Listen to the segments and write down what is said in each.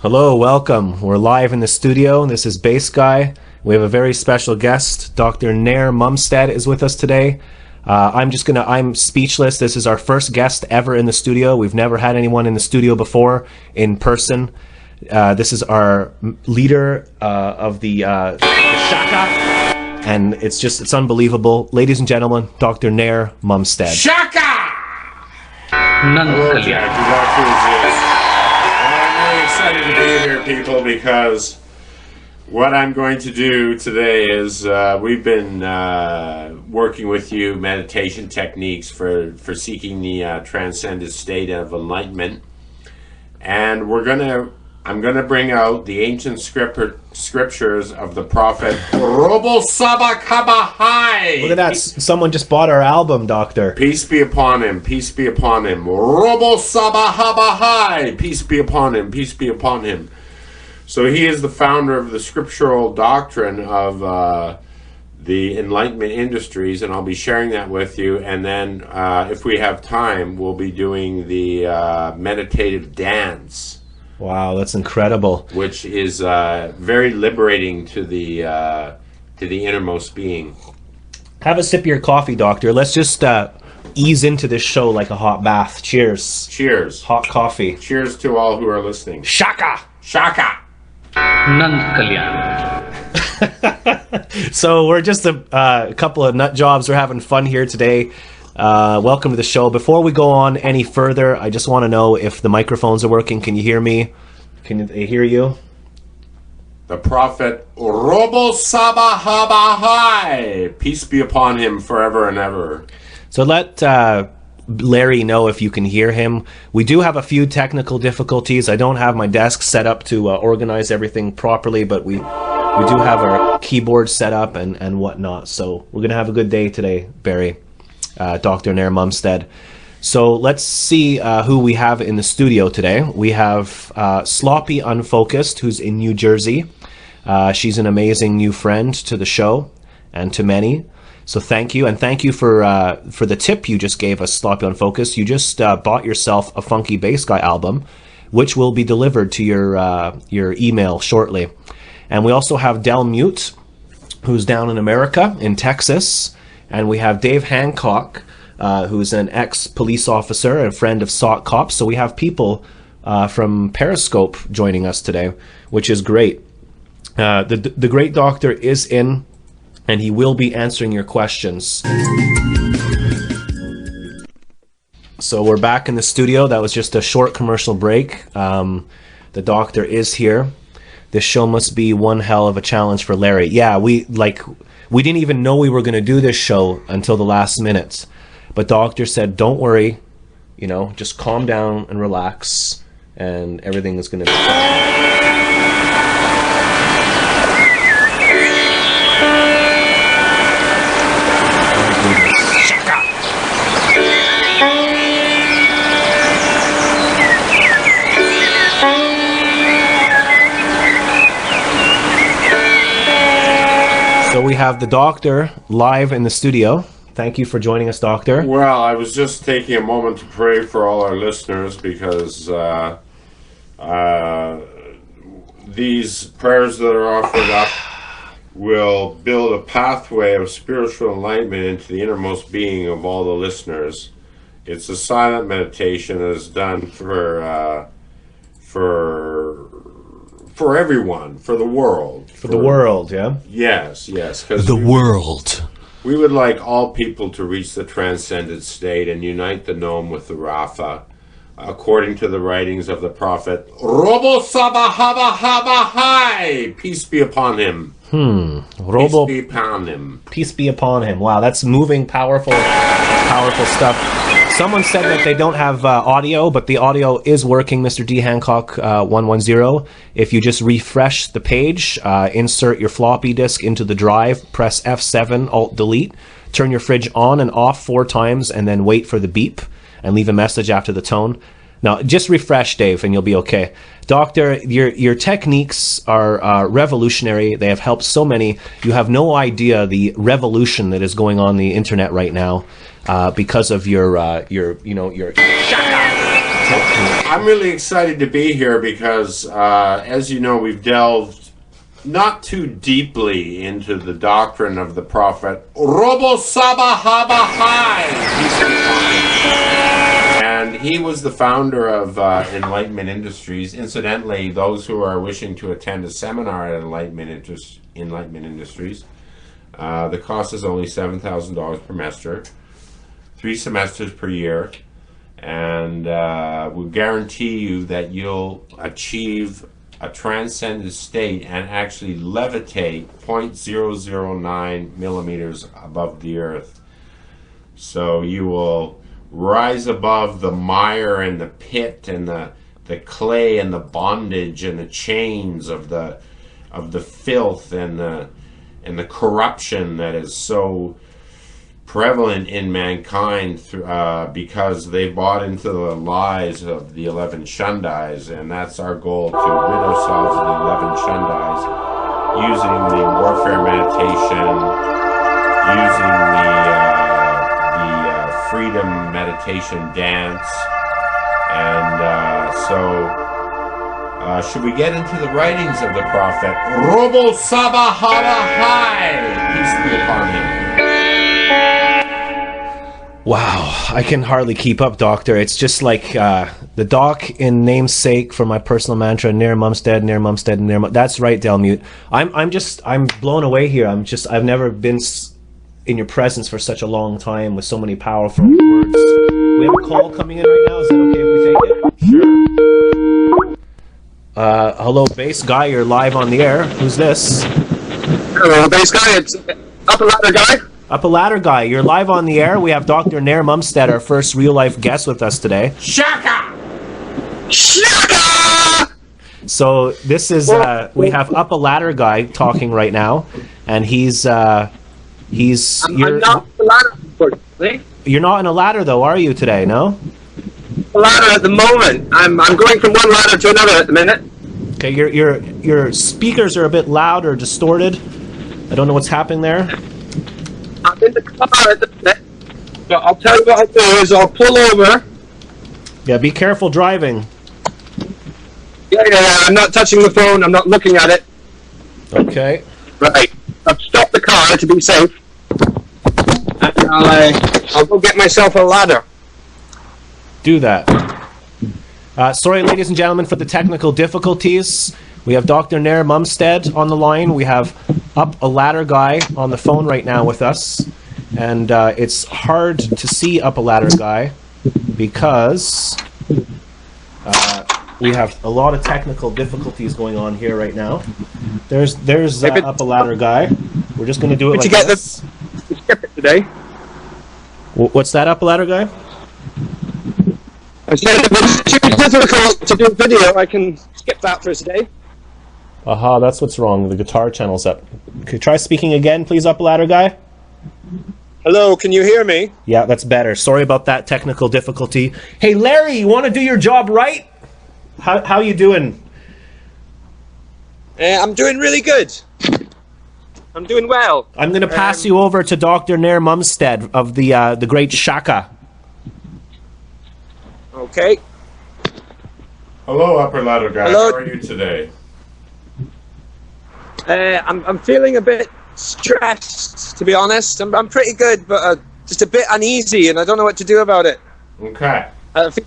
Hello, welcome. We're live in the studio. This is Bass Guy. We have a very special guest. Dr. Naire Numstead is with us today. I'm speechless. This is our first guest ever in the studio. We've never had anyone in the studio before in person. This is our leader of the Shaka, and it's unbelievable. Ladies and gentlemen, Dr. Naire Numstead. Shaka! Hello, Jack. I'm really excited to be here, people, because what I'm going to do today is we've been working with you meditation techniques for seeking the transcendent state of enlightenment, and I'm gonna bring out the ancient scriptures of the prophet Robo Saba Kabahai. Look at that! Someone just bought our album, Doctor. Peace be upon him. Peace be upon him. Robo Saba Habahai. Peace be upon him. Peace be upon him. So he is the founder of the scriptural doctrine of the Enlightenment Industries, and I'll be sharing that with you. And then, if we have time, we'll be doing the meditative dance. Wow, that's incredible. Which is very liberating to the innermost being. Have a sip of your coffee, Doctor. Let's just ease into this show like a hot bath. Cheers. Cheers. Hot coffee. Cheers to all who are listening. Shaka! Shaka! Nand Kalyan. So we're just a couple of nut jobs. We're having fun here today. Welcome to the show. Before we go on any further, I just want to know if the microphones are working. Can you hear me? Can they hear you? The prophet Robo Saba Habahai. Peace be upon him forever and ever. So let Larry know if you can hear him. We do have a few technical difficulties. I don't have my desk set up to organize everything properly, but we do have our keyboard set up and whatnot. So we're going to have a good day today, Barry. Dr. Naire Numstead. So let's see who we have in the studio today. We have Sloppy Unfocused, who's in New Jersey. She's an amazing new friend to the show and to many. So thank you, and thank you for the tip you just gave us, Sloppy Unfocused. You just bought yourself a Funky Bass Guy album, which will be delivered to your email shortly. And we also have Del Mute, who's down in America, in Texas. And we have Dave Hancock, who's an ex-police officer and a friend of SOC Cops. So we have people from Periscope joining us today, which is great. The great doctor is in, and he will be answering your questions. So we're back in the studio. That was just a short commercial break. The doctor is here. This show must be one hell of a challenge for Larry. Yeah, we didn't even know we were going to do this show until the last minute. But Doctor said, don't worry, just calm down and relax, and everything is going to be fine. So we have the doctor live in the studio. Thank you for joining us, Doctor. Well, I was just taking a moment to pray for all our listeners because these prayers that are offered up will build a pathway of spiritual enlightenment into the innermost being of all the listeners. It's a silent meditation that is done for everyone, for the world. For the world, yeah? Yes. Because the world. We would like all people to reach the transcendent state and unite the Gnome with the Rapha, according to the writings of the prophet Robo Saba Haba Haba Hai. Peace be upon him. Robo. Peace be upon him. Peace be upon him. Wow, that's moving, powerful stuff. Someone said that they don't have audio, but the audio is working, Mr. D. Hancock 110. If you just refresh the page, insert your floppy disk into the drive, press F7, Alt-Delete, turn your fridge on and off 4 times, and then wait for the beep, and leave a message after the tone. Now, just refresh, Dave, and you'll be okay. Doctor, your techniques are revolutionary. They have helped so many. You have no idea the revolution that is going on the internet right now because of your shaka. I'm really excited to be here because, as you know, we've delved not too deeply into the doctrine of the prophet Robo Saba Haba Hai. And he was the founder of Enlightenment Industries. Incidentally, those who are wishing to attend a seminar at Enlightenment Industries, the cost is only $7,000 per semester, 3 semesters per year. And we guarantee you that you'll achieve a transcendent state and actually levitate 0.009 millimeters above the earth. So you will rise above the mire and the pit and the clay and the bondage and the chains of the filth and the corruption that is so prevalent in mankind because they bought into the lies of the 11 Shundais, and that's our goal, to rid ourselves of the 11 Shundais using the warfare meditation, using the freedom meditation dance, and should we get into the writings of the prophet Robo Saba Haba Hai, peace be upon him? Wow, I can hardly keep up, Doctor. It's just like the doc in namesake for my personal mantra, Naire Numstead, Naire Numstead, Naire. That's right, Delmute. I'm blown away here. I've never been in your presence for such a long time with so many powerful words. We have a call coming in right now. Is that okay if we take it? Sure. Hello, bass guy. You're live on the air. Who's this? Hello, bass guy. It's Up a Ladder guy. Up a Ladder guy, you're live on the air. We have Dr. Naire Numstead, our first real-life guest with us today. Shaka! Shaka! So this is, we have Up a Ladder guy talking right now, and he's I'm not a ladder, unfortunately. You're not in a ladder though, are you today, no? A ladder at the moment. I'm going from one ladder to another at the minute. Okay, your speakers are a bit loud or distorted. I don't know what's happening there. I'm in the car at the minute, but I'll tell you what I'll do is I'll pull over. Yeah, be careful driving. Yeah, I'm not touching the phone, I'm not looking at it. Okay. Right. I've stopped the car to be safe. And I'll go get myself a ladder. Do that. Sorry, ladies and gentlemen, for the technical difficulties. We have Dr. Naire Numstead on the line. We have Up a Ladder guy on the phone right now with us. And it's hard to see Up a Ladder guy because we have a lot of technical difficulties going on here right now. There's Up a Ladder guy. We're just going to do it like this. You skip it today. What's that, Up a Ladder guy? I said if it's too difficult to do video, I can skip that for today. Aha, that's what's wrong. The guitar channel's up. Could you try speaking again, please, Up a Ladder guy? Hello, can you hear me? Yeah, that's better. Sorry about that technical difficulty. Hey, Larry, you want to do your job right? How you doing? I'm doing really good. I'm doing well. I'm going to pass you over to Dr. Naire Numstead of the great Shaka. Okay. Hello, Upper Ladder guy. Hello. How are you today? I'm feeling a bit stressed, to be honest. I'm pretty good, but just a bit uneasy, and I don't know what to do about it. Okay. I feel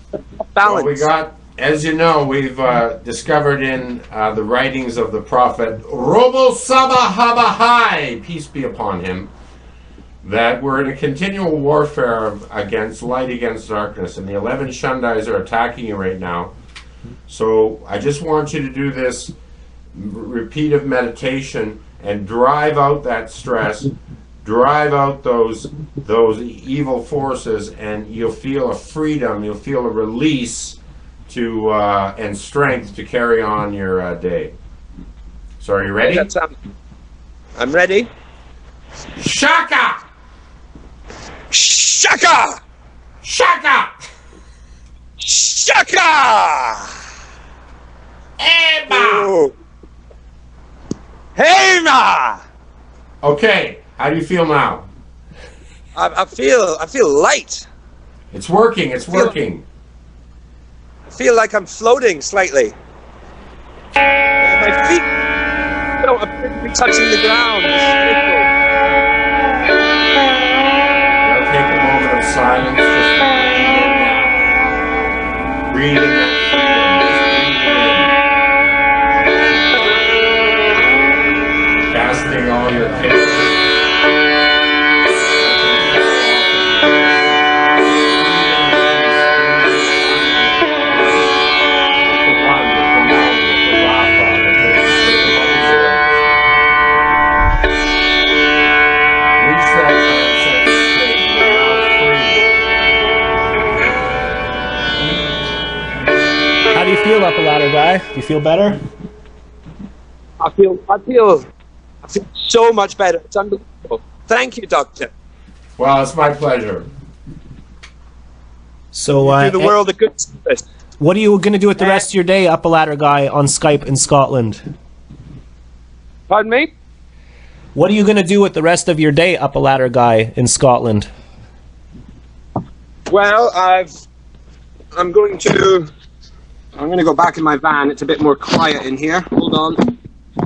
balance. Well, we got, as you know, we've discovered in the writings of the prophet Robo Saba Haba Hai, peace be upon him, that we're in a continual warfare against light against darkness, and the 11 Shundais are attacking you right now. So I just want you to do this repeative meditation and drive out that stress, drive out those evil forces, and you'll feel a freedom, you'll feel a release to and strength to carry on your day. So are you ready? I'm ready. Shaka! Shaka! Shaka! Shaka! Eba! Ooh. Hey, ma! Okay, how do you feel now? I feel light. It's working, it's working. I feel like I'm floating slightly. My feet don't appear to be touching the ground. Now take a moment of silence. Just breathe in that freedom. Just breathe it in. Casting all your cares. How do you feel, up a ladder guy? Do you feel better? I feel so much better. It's unbelievable. Thank you, Doctor. Well, it's my pleasure. So, Do the world a good service. what are you going to do with the rest of your day, up a ladder guy, on Skype in Scotland? Pardon me? What are you going to do with the rest of your day, up a ladder guy, in Scotland? Well, I'm going to go back in my van. It's a bit more quiet in here. Hold on.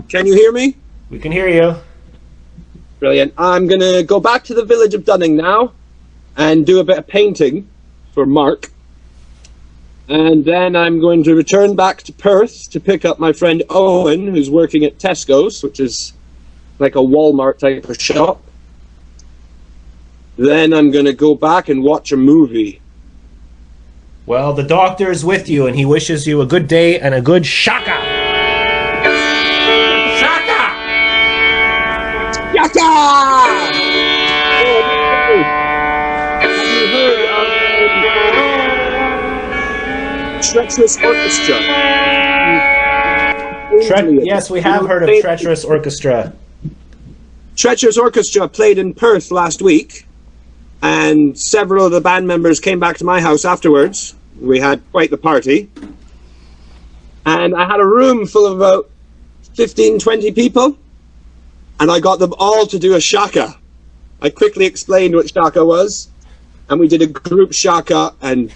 Can you hear me? We can hear you. Brilliant. I'm going to go back to the village of Dunning now and do a bit of painting for Mark. And then I'm going to return back to Perth to pick up my friend Owen, who's working at Tesco's, which is like a Walmart type of shop. Then I'm going to go back and watch a movie. Well, the doctor is with you, and he wishes you a good day and a good shaka! Shaka! Yaka! Have you heard of Treacherous Orchestra? Yes, we have heard of Treacherous Orchestra. Treacherous Orchestra played in Perth last week, and several of the band members came back to my house afterwards. We had quite the party. And I had a room full of about 15, 20 people, and I got them all to do a shaka. I quickly explained what shaka was, and we did a group shaka, and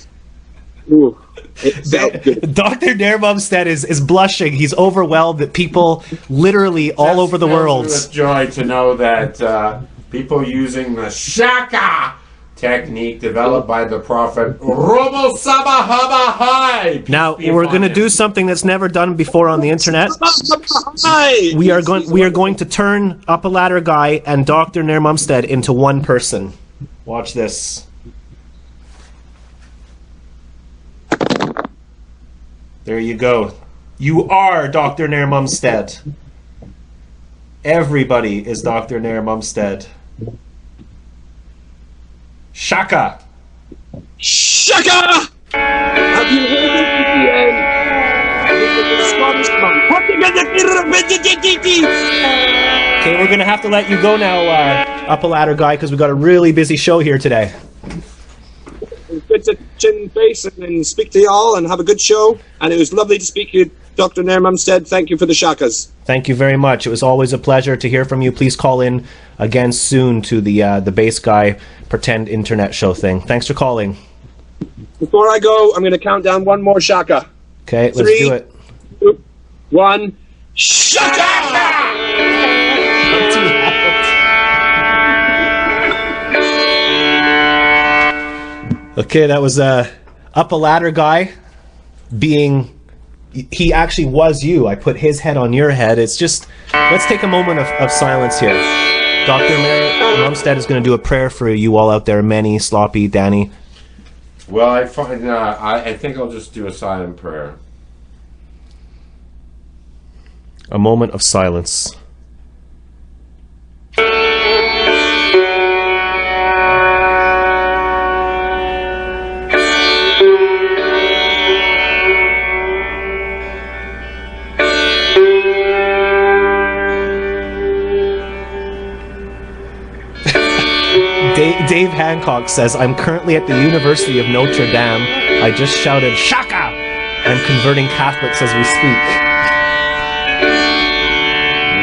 ooh, it felt good. Dr. Naire Numstead is blushing. He's overwhelmed that people literally all over the world. It's joy to know that people using the shaka technique developed by the prophet Robo Saba Haba Hai. Now we're going to do something that's never done before on the internet. We are going to turn Up a Ladder Guy and Dr. Naire Numstead into one person. Watch this. There you go. You are Dr. Naire Numstead. Everybody is Dr. Naire Numstead. Shaka! Shaka! Have you heard the Scottish man? Okay, we're going to have to let you go now, Up a Ladder Guy, because we've got a really busy show here today. It's good to chin face and speak to y'all and have a good show. And it was lovely to speak to you, Dr. Naire Numstead. Thank you for the shakas. Thank you very much. It was always a pleasure to hear from you. Please call in again soon to the Bass Guy pretend internet show thing. Thanks for calling. Before I go, I'm going to count down one more shaka. Okay, let's 3, do it. 2, 1. Shaka! Okay, that was Up a Ladder Guy being... He actually was you. I put his head on your head. It's just... Let's take a moment of silence here. Dr. Naire Numstead is going to do a prayer for you all out there. Manny, Sloppy, Danny. Well, I find I think I'll just do a silent prayer. A moment of silence. Dave Hancock says, I'm currently at the University of Notre Dame. I just shouted, Shaka! I'm converting Catholics as we speak.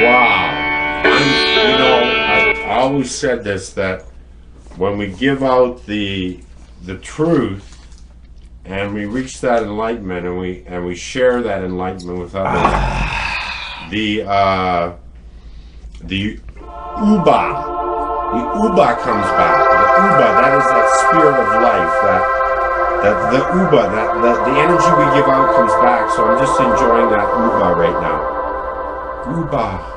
Wow. I always said this, that when we give out the truth, and we reach that enlightenment, and we share that enlightenment with others. The Uba comes back. The Uba, that is that spirit of life, that the Uba, the energy we give out comes back. So I'm just enjoying that Uba right now. Uba.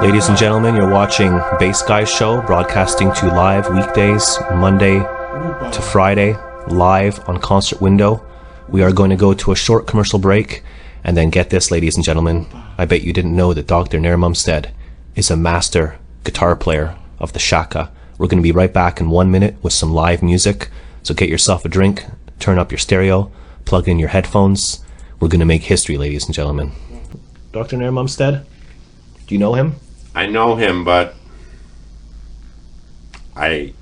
Ladies and gentlemen, you're watching Bass Guys Show, broadcasting to live weekdays, Monday to Friday, live on Concert Window. We are going to go to a short commercial break, and then get this, ladies and gentlemen, I bet you didn't know that Dr. Naire Numstead is a master guitar player of the Shaka. We're going to be right back in 1 minute with some live music, so get yourself a drink, turn up your stereo, plug in your headphones. We're going to make history, ladies and gentlemen. Dr. Naire Numstead? Do you know him? I know him, but he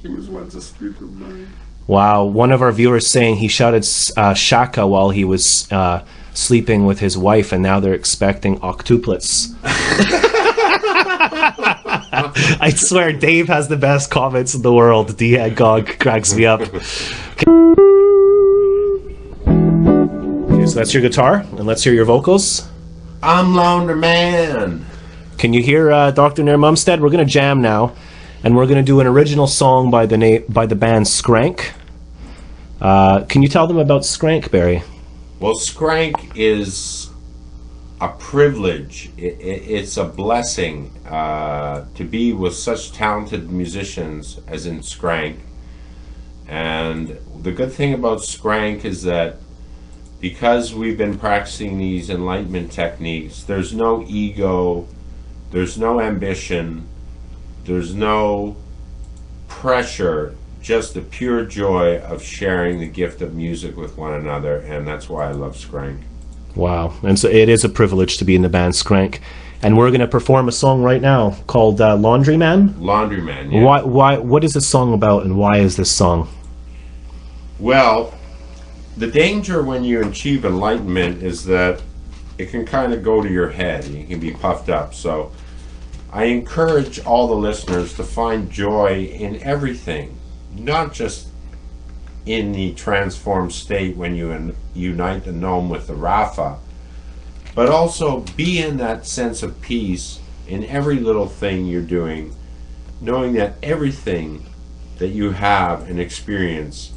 was once a stupid man. Wow, one of our viewers saying he shouted Shaka while he was sleeping with his wife, and now they're expecting octuplets. I swear, Dave has the best comments in the world. D-Gog cracks me up. Okay, so that's your guitar, and let's hear your vocals. I'm Launder Man. Can you hear Dr. Naire Numstead? We're going to jam now, and we're going to do an original song by the band Skrank. Can you tell them about Skrank, Barry? Well, Skrank is a privilege. It's a blessing to be with such talented musicians as in Skrank. And the good thing about Skrank is that because we've been practicing these enlightenment techniques, there's no ego, there's no ambition, there's no pressure, just the pure joy of sharing the gift of music with one another, and that's why I love Skrank. Wow, and so it is a privilege to be in the band Skrank. And we're going to perform a song right now called Laundryman. Laundryman, yeah. What is this song about, and why is this song? Well, the danger when you achieve enlightenment is that it can kind of go to your head. You can be puffed up. So I encourage all the listeners to find joy in everything, not just in the transformed state when you unite the gnome with the Rafa, but also be in that sense of peace in every little thing you're doing, knowing that everything that you have and experience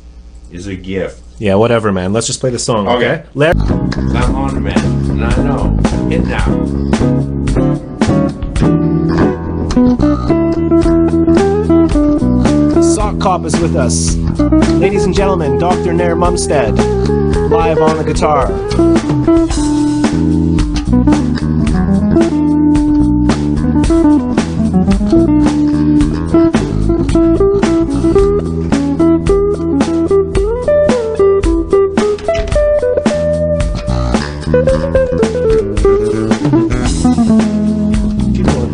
is a gift. Yeah, whatever, man. Let's just play the song, okay? I'm on, man, and I know. Hit now. Sock Cop is with us. Ladies and gentlemen, Dr. Naire Numstead, live on the guitar. Keep going.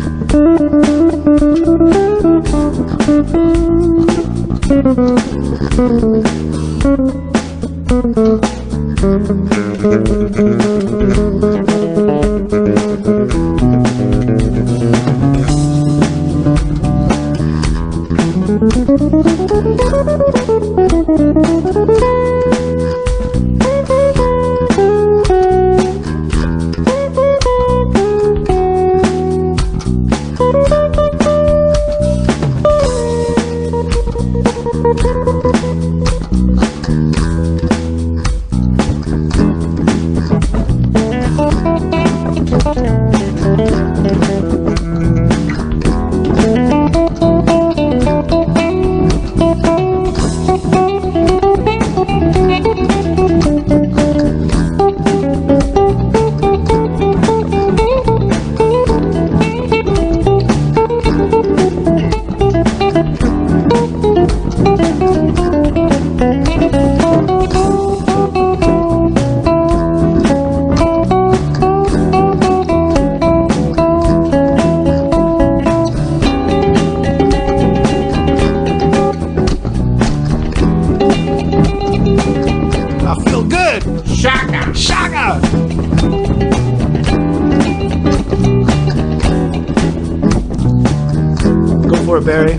Go for it, Barry.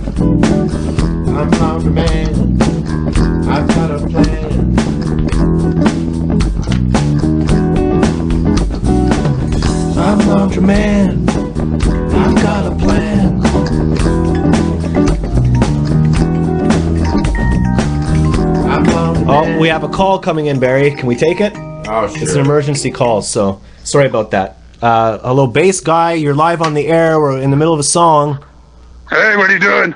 I'm laundry man. I've got a plan. I'm laundry man. I've got a plan. I'm laundry man. Oh, we have a call coming in, Barry. Can we take it? Oh, sure. It's an emergency call, so sorry about that. Hello, bass guy. You're live on the air. We're in the middle of a song. Hey, what are you doing?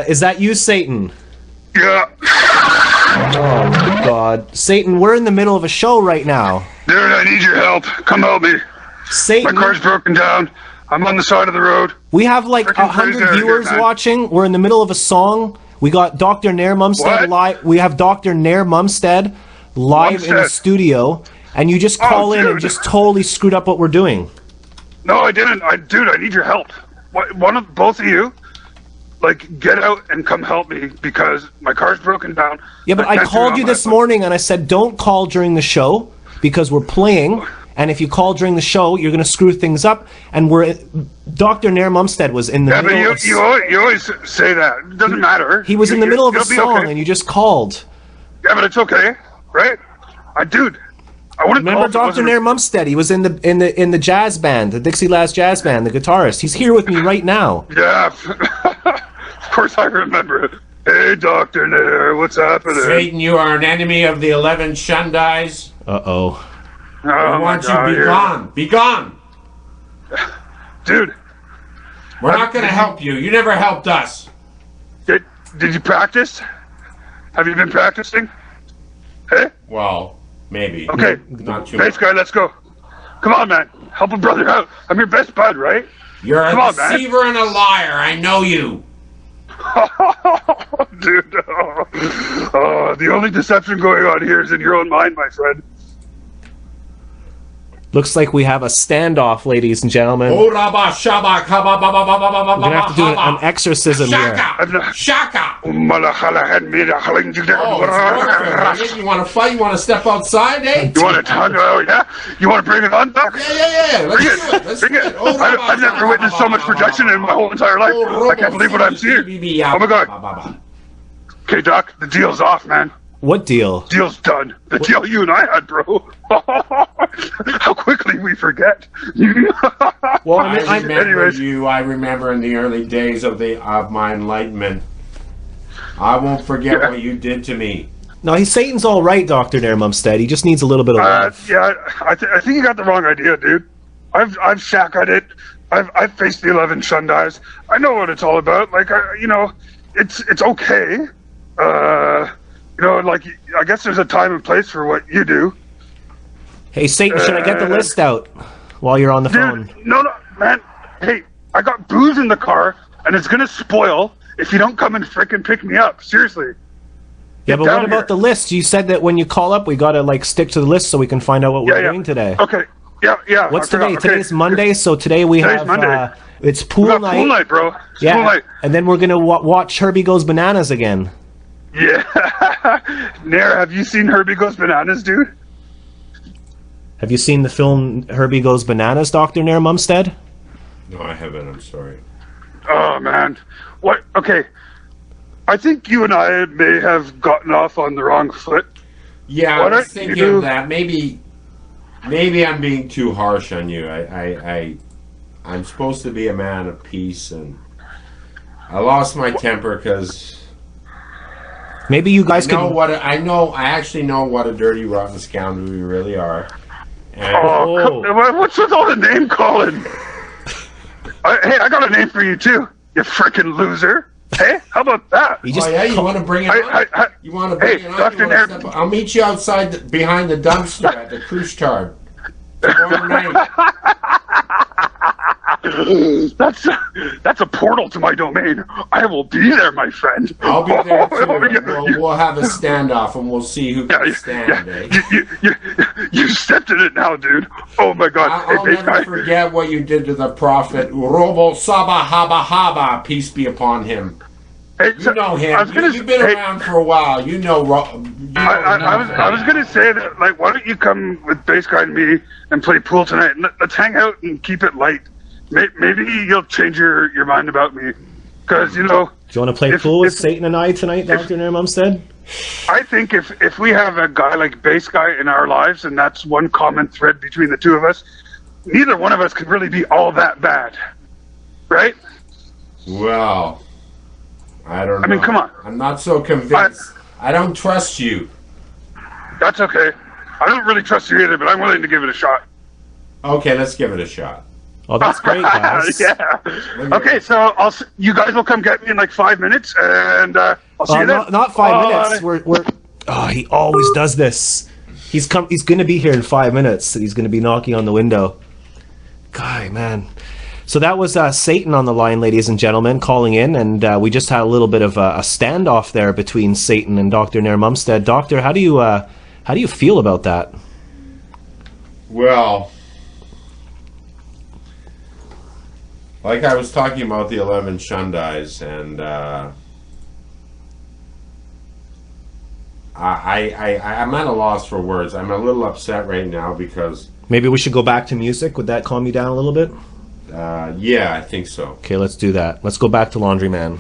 Is that you, Satan? Yeah. Oh my God, Satan! We're in the middle of a show right now. Dude, I need your help. Come help me. My Satan, car's broken down. I'm on the side of the road. we have like Freaking 100 crazy out here, viewers man. watching. We're in the middle of a song. We got Dr. Naire Numstead What? live. We have Dr. Naire Numstead live in the Numstead? studio, and you just call in and dude. just totally screwed up what we're doing. No, I didn't. Dude, I need your help. Both of you, like, get out and come help me because my car's broken down. Yeah, but I can't do it called on you my this phone. morning and I said don't call during the show because we're playing, and if you call during the show, you're going to screw things up. And Dr. Naire Numstead was in the Yeah, but middle of. you always say that. It doesn't matter. He was in the middle of a It'll be song, okay. and you just called. Yeah, but it's okay, right? Dude, I wouldn't Remember call if it Dr. wasn't- Naire Numstead? He was in the jazz band, the Dixie Lass jazz band, the guitarist. He's here with me right now. Yeah, of course I remember it. Hey, Dr. Naire, what's happening? Satan, you are an enemy of the 11 Shundais. Uh-oh. Oh, I my want you God, to be here. gone. Be gone. Dude, We're not going to help you. You never helped us. did you practice? Have you been practicing? Hey? Well, maybe. Okay. Not too Bass much. guy, let's go. Come on, man. Help a brother out. I'm your best bud, right? You're a Come on, man. deceiver and a liar. I know you. Dude, the only deception going on here is in your own mind, my friend. Looks like we have a standoff, ladies and gentlemen. Oh, rabba, shabba, kaba, ba, ba, ba, ba, ba, ba, We're going to have to do an ba. exorcism here. Shaka! Shaka! Oh, You it's warfare. You want to fight? You want to step outside, eh? want a tongue? Oh, yeah? You want to bring it on, Doc? Yeah. Let's Bring do it. it. Let's Bring do it. it. Oh, rabba, I've never shabba, witnessed ba, so ba, much ba, ba, projection ba, in my whole entire life. Oh, I can't believe what I'm seeing. Oh, my God. Okay, Doc, the deal's off, man. What deal? Deal's done. The deal you and I had, bro. How quickly we forget. Well, I remember anyways. you. I remember in the early days of my enlightenment. I won't forget Yeah. what you did to me. no, Satan's all right, Dr. Naire Numstead. He just needs a little bit of love. Yeah, I think you got the wrong idea, dude. I've shackled it. I've faced the 11 Shundais. I know what it's all about. Like, it's okay. Like, I guess there's a time and place for what you do. Hey, Satan, should I get the list out while you're on the phone? Dude, no, man. Hey, I got booze in the car, and it's gonna spoil if you don't come and frickin' pick me up. Seriously. Yeah, but down what about here. the list? You said that when you call up, we gotta like stick to the list so we can find out what we're doing today. Okay. Yeah. What's I forgot. today? Okay. Today's Monday, so today we Today's have Monday. it's We pool got night. pool night, bro. It's Yeah, pool night. and then we're gonna watch Herbie Goes Bananas again. Yeah. Nair, have you seen Herbie Goes Bananas, dude? Have you seen the film Herbie Goes Bananas, Dr. Naire Numstead? No, I haven't. I'm sorry. Oh, man. What? Okay. I think you and I may have gotten off on the wrong foot. Yeah, Why I was don't thinking you- of that. Maybe I'm being too harsh on you. I'm supposed to be a man of peace, and I lost my temper because Maybe you guys I can. actually know what a dirty, rotten scoundrel you really are. And Oh, what's with all the name calling? Hey, I got a name for you, too. You frickin' loser. Hey, how about that? You just you want to bring it on? You want to bring Hey, it on? Dr. You wanna Nair- step up? I'll meet you outside behind the dumpster at the cruise chart tomorrow night. That's a portal to my domain. I will be there, my friend. I'll be there too. Oh, yeah. We'll have a standoff and we'll see who can stand. You stepped in it now, dude. Oh my God. I'll Hey, never guy. forget what you did to the prophet Robo Saba Haba Haba, peace be upon him. Hey, You know him. I was gonna, You've been hey, around for a while. You know. I was gonna say that, like, why don't you come with Bass Guy and me and play pool tonight? Let's hang out and keep it light. Maybe you'll change your mind about me. Because, you know... Do you want to play pool with Satan and I tonight, Dr. Naire Numstead? I think if we have a guy like Bass Guy in our lives, and that's one common thread between the two of us, neither one of us could really be all that bad. Right? Well, I don't know. I mean, come on. I'm not so convinced. I don't trust you. That's okay. I don't really trust you either, but I'm willing to give it a shot. Okay, let's give it a shot. Oh, that's great, guys. Yeah. Okay, so you guys will come get me in like 5 minutes, and I'll see you then. Not 5 minutes. We're. Oh, he always does this. He's going to be here in 5 minutes. He's going to be knocking on the window. Guy, man. So that was Satan on the line, ladies and gentlemen, calling in, and we just had a little bit of a standoff there between Satan and Dr. Naire Numstead. Doctor, how do you feel about that? Well, like I was talking about the 11 Shundais, and I'm at a loss for words. I'm a little upset right now because... Maybe we should go back to music. Would that calm you down a little bit? Yeah, I think so. Okay, let's do that. Let's go back to Laundryman.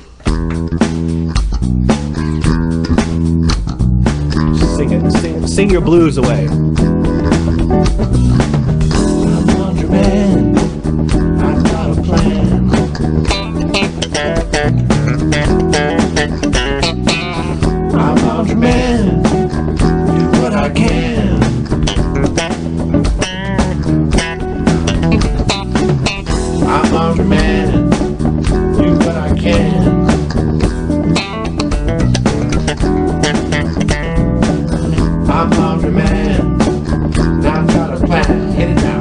Sing it. Sing your blues away. Laundryman, I've got a plan. I'm Laundryman, do what I can. I'm Laundryman, do what I can. I'm Laundryman, now I've got a plan. Hit it now.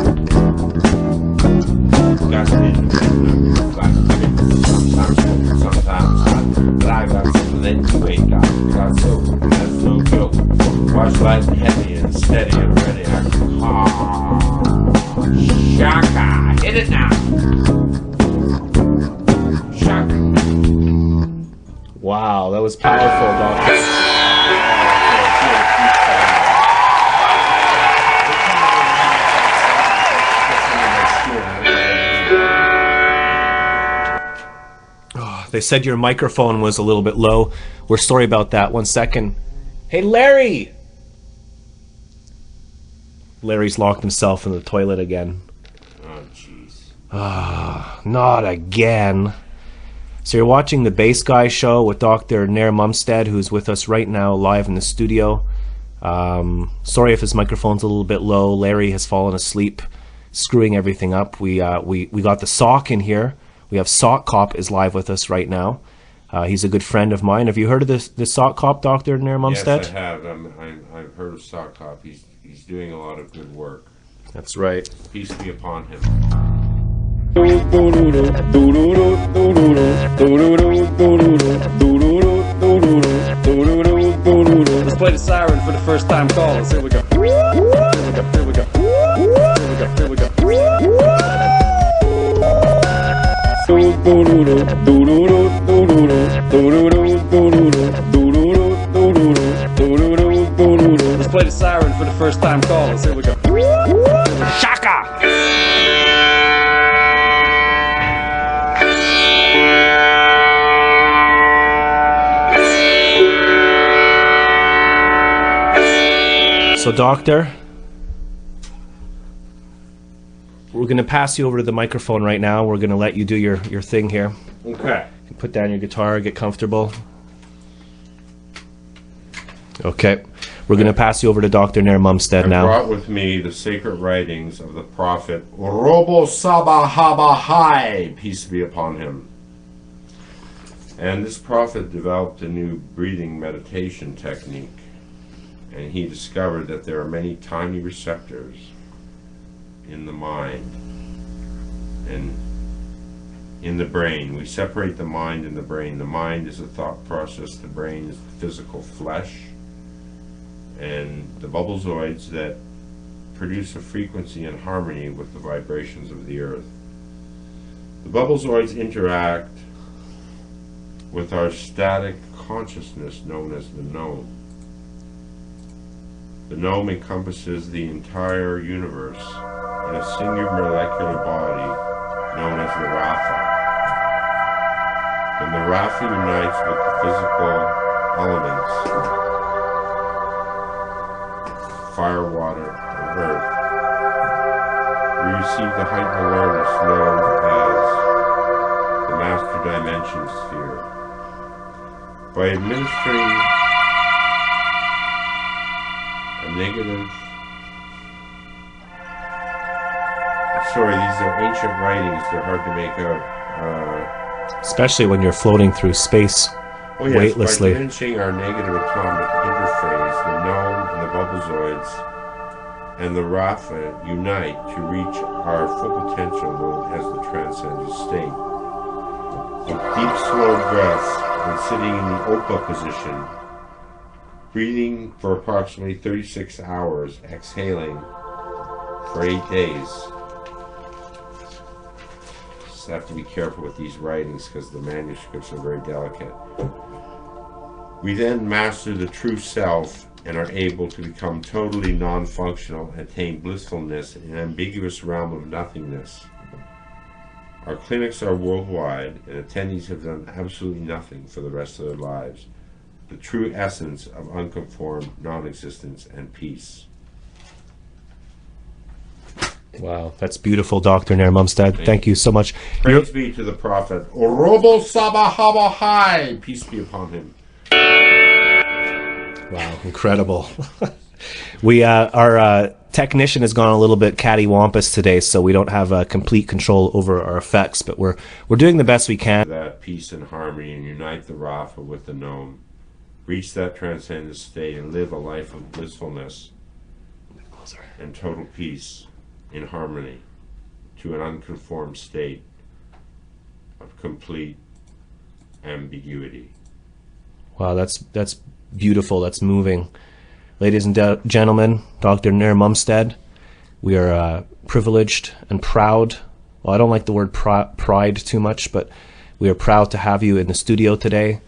Got sometimes hot, but I got something that you ain't got. Got soap, that's no joke. Watch light and heavy and steady and ready. Shaka, hit it now. Shaka. Wow, that was powerful, Doctor. They said your microphone was a little bit low. We're sorry about that. 1 second. Hey, Larry! Larry's locked himself in the toilet again. Oh, jeez. Not again. So you're watching the Bass Guy show with Dr. Naire Numstead, who's with us right now live in the studio. Sorry if his microphone's a little bit low. Larry has fallen asleep, screwing everything up. We got the Sock in here. We have Sock Cop is live with us right now. He's a good friend of mine. Have you heard of the Sock Cop, Dr. Naire Numstead? Yes, I have. I've heard of Sock Cop. He's doing a lot of good work. That's right. Peace be upon him. Let's play the siren for the first time callers. Here we go. Here we go. Here we go. Here we go. Here we go. Let's play the siren for the first time callers. Here we go. Shaka! So, Doctor, we're going to pass you over to the microphone right now. We're going to let you do your thing here. Okay. Put down your guitar, get comfortable. Okay. We're going to pass you over to Dr. Naire Numstead now. I brought with me the sacred writings of the prophet Robo Sabahai, peace be upon him. And this prophet developed a new breathing meditation technique. And he discovered that there are many tiny receptors in the mind and in the brain. We separate the mind and the brain. The mind is a thought process, the brain is the physical flesh, and the bubblezoids that produce a frequency in harmony with the vibrations of the earth. The bubblezoids interact with our static consciousness known as the gnome. The gnome encompasses the entire universe in a single molecular body known as the Rapha. When the Rafa unites with the physical elements, fire, water, and earth, we receive the heightened awareness known as the Master Dimension Sphere. By administering a negative... Sorry, these are ancient writings, they're hard to make out. Especially when you're floating through space weightlessly. By diminishing our negative atomic interphase, the gnome and the bubblezoids and the Rafa unite to reach our full potential known as the transcendent state. With deep, slow breaths and sitting in the Opa position, breathing for approximately 36 hours, exhaling for 8 days. Just have to be careful with these writings because the manuscripts are very delicate. We then master the true self and are able to become totally non-functional and attain blissfulness in an ambiguous realm of nothingness. Our clinics are worldwide and attendees have done absolutely nothing for the rest of their lives. The true essence of unconformed non-existence and peace. Wow, that's beautiful, Dr. Naire Numstead. Thank you so much. Praise be to the Prophet. Orobo Saba Haba Hai. Peace be upon him. Wow, incredible. Our technician has gone a little bit cattywampus today, so we don't have complete control over our effects, but we're doing the best we can. That peace and harmony and unite the Rafa with the gnome. Reach that transcendent state and live a life of blissfulness and total peace in harmony to an unconformed state of complete ambiguity. Wow, that's beautiful. That's moving. Ladies and gentlemen, Dr. Naire Numstead, we are privileged and proud. Well, I don't like the word pride too much, but we are proud to have you in the studio today.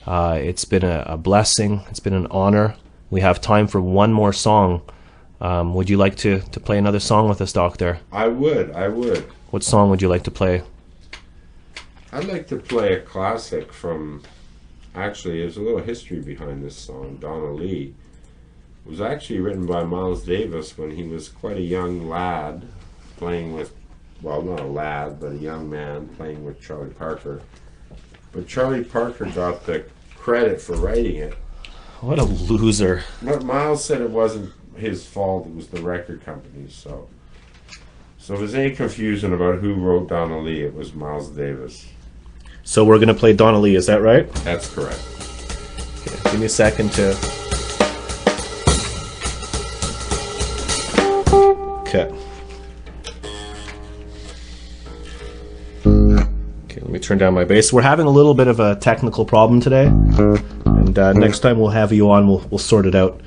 It's been a blessing. It's been an honor. We have time for one more song. Would you like to play another song with us, Doctor? I would. What song would you like to play? I'd like to play a classic from, actually, there's a little history behind this song, Donna Lee. It was actually written by Miles Davis when he was quite a young lad playing with, well, not a lad, but a young man playing with Charlie Parker. But Charlie Parker got the credit for writing it. What a loser. But Miles said it wasn't his fault, it was the record company. So if there's any confusion about who wrote Donna Lee, it was Miles Davis. So we're going to play Donna Lee, is that right? That's correct. Okay, give me a second to... Okay. Okay, let me turn down my bass. We're having a little bit of a technical problem today. And next time we'll have you on, we'll sort it out.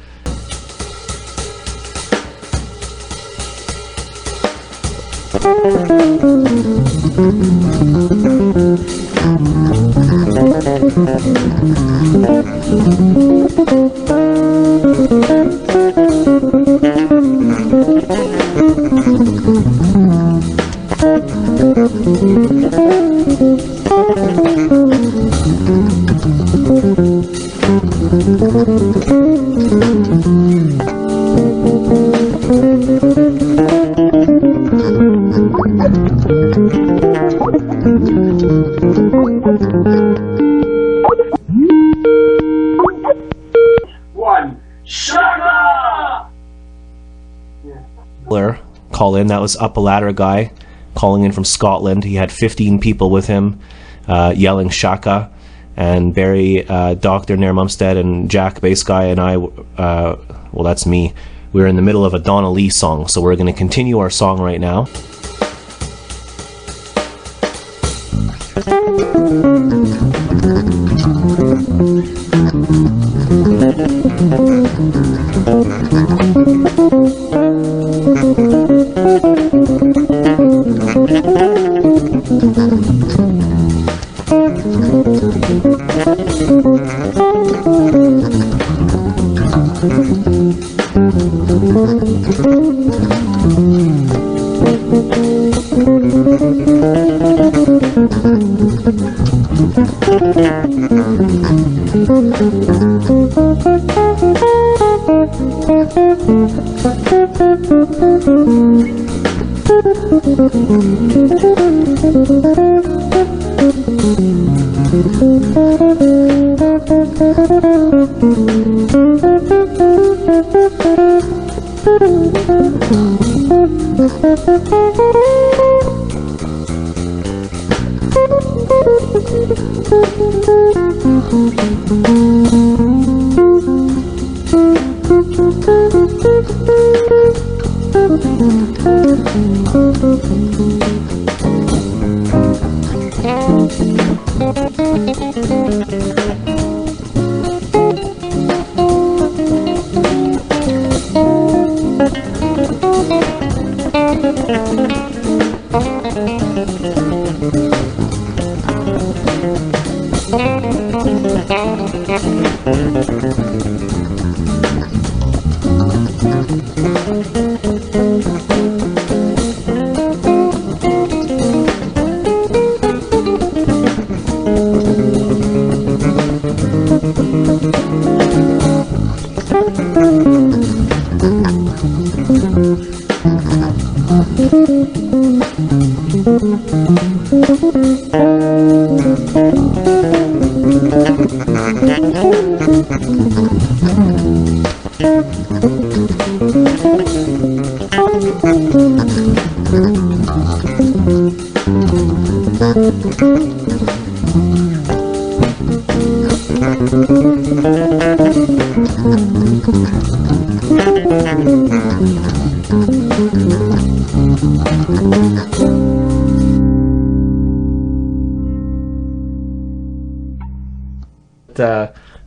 Call in. That was Up a Ladder guy calling in from Scotland. He had 15 people with him yelling Shaka, and Barry, Dr. Naire Numstead, and Jack, bass guy, and I, well, that's me. We were in the middle of a Donna Lee song, so we're going to continue our song right now.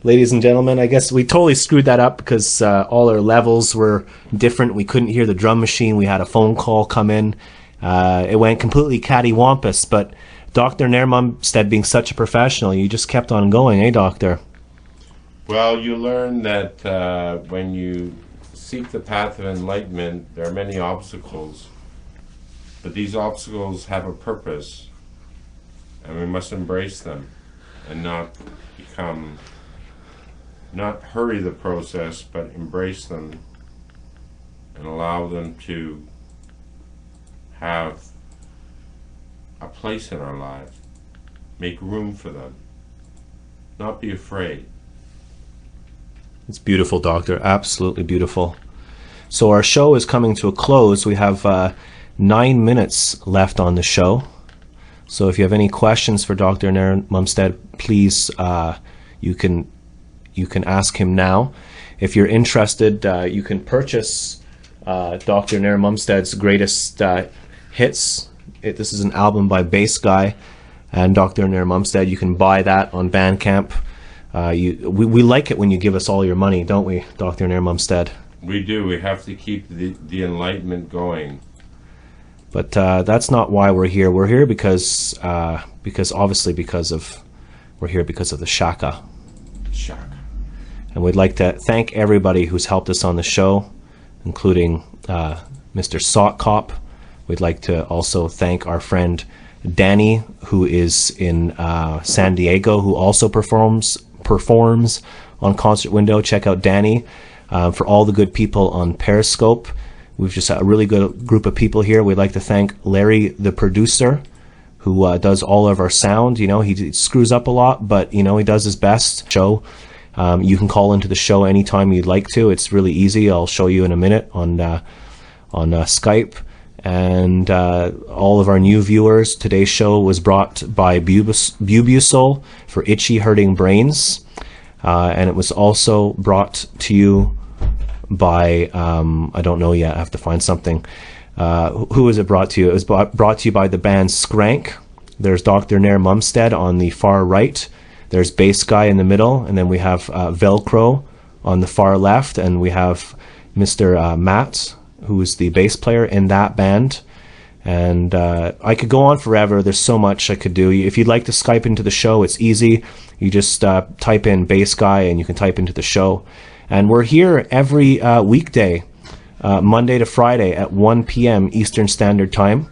Ladies and gentlemen, I guess we totally screwed that up because all our levels were different. We couldn't hear the drum machine. We had a phone call come in. It went completely cattywampus, but Dr. Naire Numstead, being such a professional, you just kept on going, eh, Doctor? Well, you learn that when you seek the path of enlightenment, there are many obstacles, but these obstacles have a purpose, and we must embrace them and not hurry the process, but embrace them and allow them to have a place in our lives. Make room for them. Not be afraid. It's beautiful, Doctor. Absolutely beautiful. So our show is coming to a close. We have 9 minutes left on the show. So if you have any questions for Dr. Naire Numstead, please, you can ask him now. If you're interested, you can purchase Dr. Naire Numstead's greatest hits. This is an album by Bass Guy and Dr. Naire Numstead. You can buy that on Bandcamp. We like it when you give us all your money, don't we, Dr. Naire Numstead? We do. We have to keep the enlightenment going. But that's not why we're here. We're here because obviously we're here because of the Shaka. Shaka. And we'd like to thank everybody who's helped us on the show, including Mr. Sock Cop. We'd like to also thank our friend Danny, who is in San Diego, who also performs on Concert Window. Check out Danny. For all the good people on Periscope. We've just a really good group of people here. We'd like to thank Larry, the producer, who does all of our sound. You know, he screws up a lot, but, you know, he does his best. You can call into the show anytime you'd like to. It's really easy. I'll show you in a minute on Skype. And all of our new viewers, today's show was brought by Bubusol for Itchy Hurting Brains. And it was also brought to you by, I don't know yet, I have to find something. Who was it brought to you? It was brought to you by the band Skrank. There's Dr. Naire Numstead on the far right. There's Bass Guy in the middle. And then we have Velcro on the far left. And we have Mr. Matt, who is the bass player in that band. And I could go on forever. There's so much I could do. If you'd like to Skype into the show, it's easy. You just type in Bass Guy and you can type into the show. And we're here every weekday, Monday to Friday at 1 p.m. Eastern Standard Time.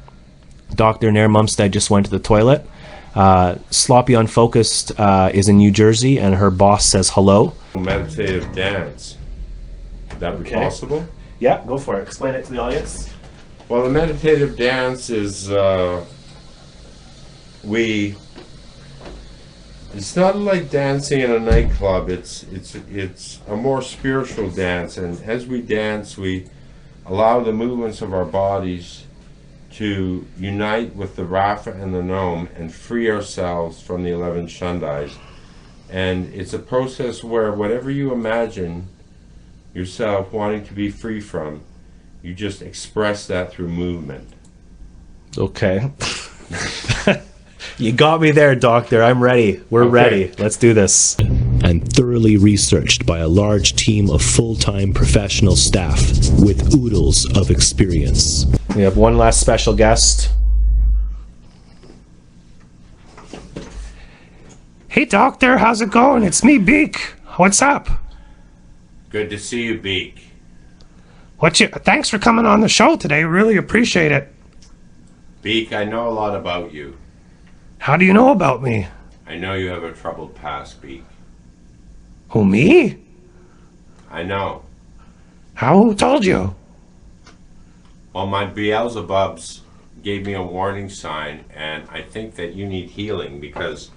Dr. Naire Numstead just went to the toilet. Sloppy Unfocused is in New Jersey, and her boss says hello. Meditative dance. Would that be possible? Yeah, go for it. Explain it to the audience. Well, the meditative dance is it's not like dancing in a nightclub. It's a more spiritual dance, and as we dance, we allow the movements of our bodies to unite with the Rafa and the Gnome and free ourselves from the 11 Shandais. And it's a process where whatever you imagine yourself wanting to be free from, you just express that through movement. Okay. You got me there, Doctor. I'm ready. We're ready. Let's do this. And thoroughly researched by a large team of full-time professional staff with oodles of experience. We have one last special guest. Hey, Doctor. How's it going? It's me, Beak. What's up? Good to see you, Beak. Thanks for coming on the show today. Really appreciate it. Beak, I know a lot about you. How do you know about me? I know you have a troubled past, Beak. Who, me? I know. Who told you? Well, my Beelzebubs gave me a warning sign, and I think that you need healing because...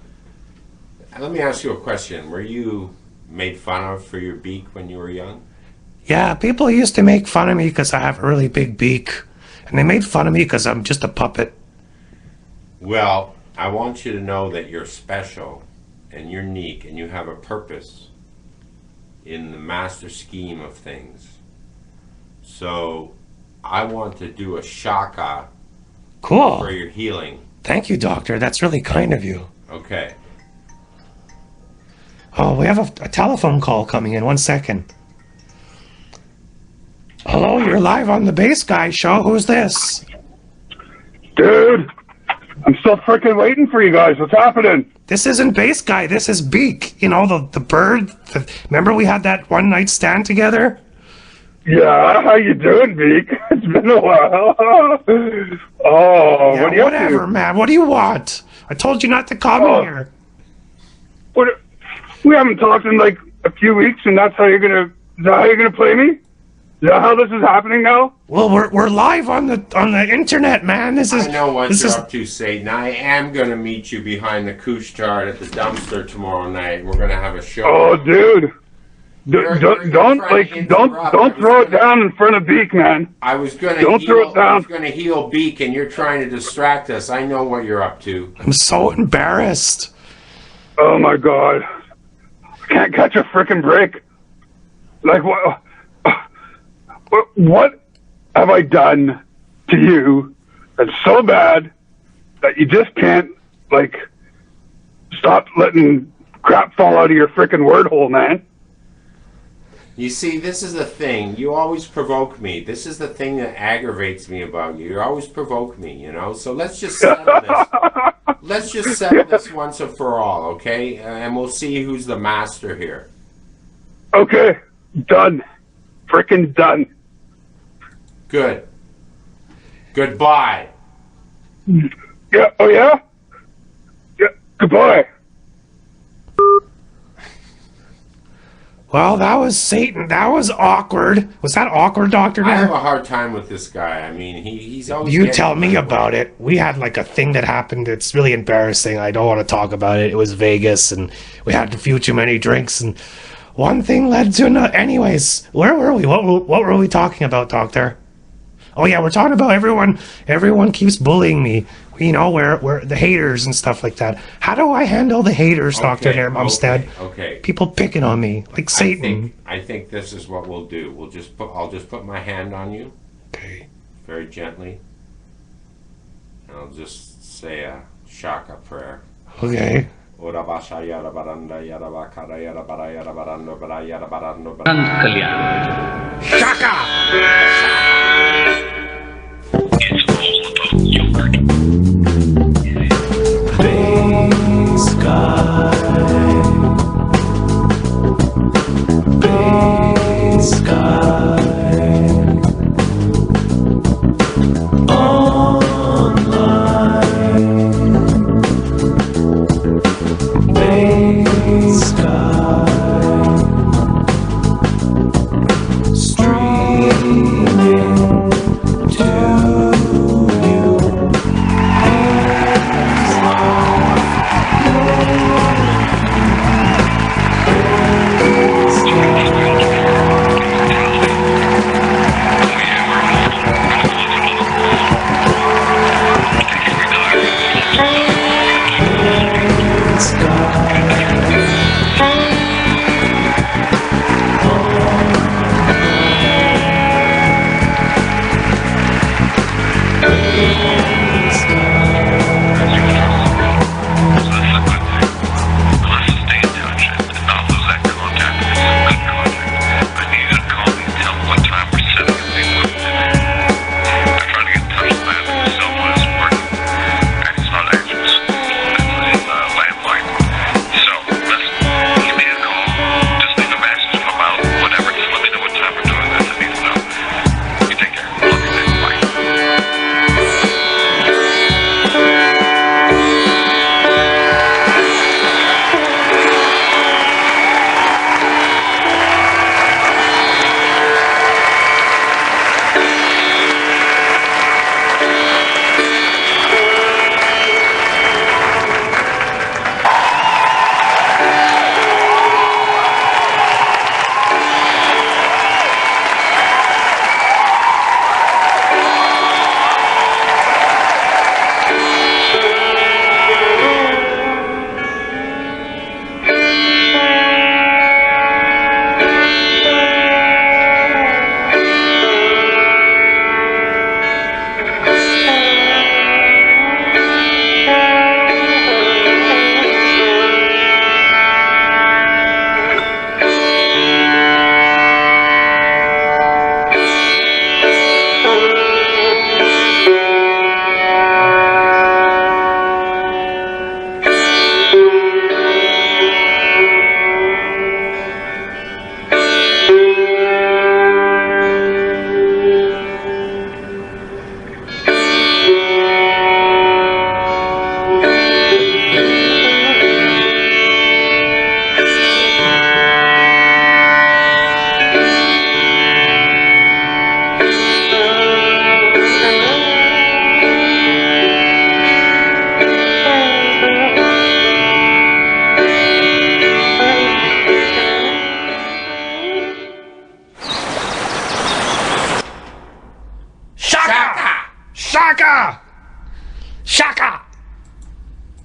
Let me ask you a question. Were you made fun of for your beak when you were young? Yeah, people used to make fun of me because I have a really big beak. And they made fun of me because I'm just a puppet. Well, I want you to know that you're special and you're unique and you have a purpose in the master scheme of things. So I want to do a shaka for your healing. Thank you, Doctor. That's really kind of you. Okay. Oh, we have a telephone call coming in. 1 second. Hello, you're live on the Bass Guy show. Who's this? Dude, I'm still freaking waiting for you guys. What's happening? This isn't Bass Guy. This is Beak. You know, the bird. Remember we had that one night stand together? Yeah, how you doing, Beak? It's been a while. Oh, Yeah, what are you whatever, up to? man. What do you want? I told you not to come in here. What? We haven't talked in like a few weeks, and is that how you're gonna play me? Is that how this is happening now? Well, we're live on the internet, man. This is. I know what this you're is, up to, Satan. I am going to meet you behind the Couche-Tard at the dumpster tomorrow night. We're going to have a show. Oh, dude. Don't throw it down in front of Beak, man. I was going to heal Beak, and you're trying to distract us. I know what you're up to. I'm so embarrassed. Oh my God. I can't catch a frickin' break. Like what have I done to you that's so bad that you just can't, like, stop letting crap fall out of your frickin' word hole, man? You see, this is the thing. You always provoke me. This is the thing that aggravates me about you. You always provoke me, you know? So let's just settle this. Let's just settle this once and for all, okay? And we'll see who's the master here. Okay. Done. Frickin' done. Good. Goodbye. Yeah. Oh, yeah? Yeah. Goodbye. Well, that was Satan. That was awkward. Was that awkward, Doctor? I have a hard time with this guy. I mean, he's always... You tell me about it. We had like a thing that happened. It's really embarrassing. I don't want to talk about it. It was Vegas, and we had a few too many drinks, and one thing led to another. Anyways, where were we? What were we talking about, Doctor? Oh yeah, we're talking about everyone. Everyone keeps bullying me. You know, where the haters and stuff like that. How do I handle the haters, Dr. Naire Numstead? Okay. People picking on me like Satan. I think this is what we'll do. I'll just put my hand on you. Okay. Very gently. And I'll just say a shaka prayer. Okay. Nand Kalyan. Shaka! It's all about yogurt. Bass Guy. Bass Guy. Online. sky.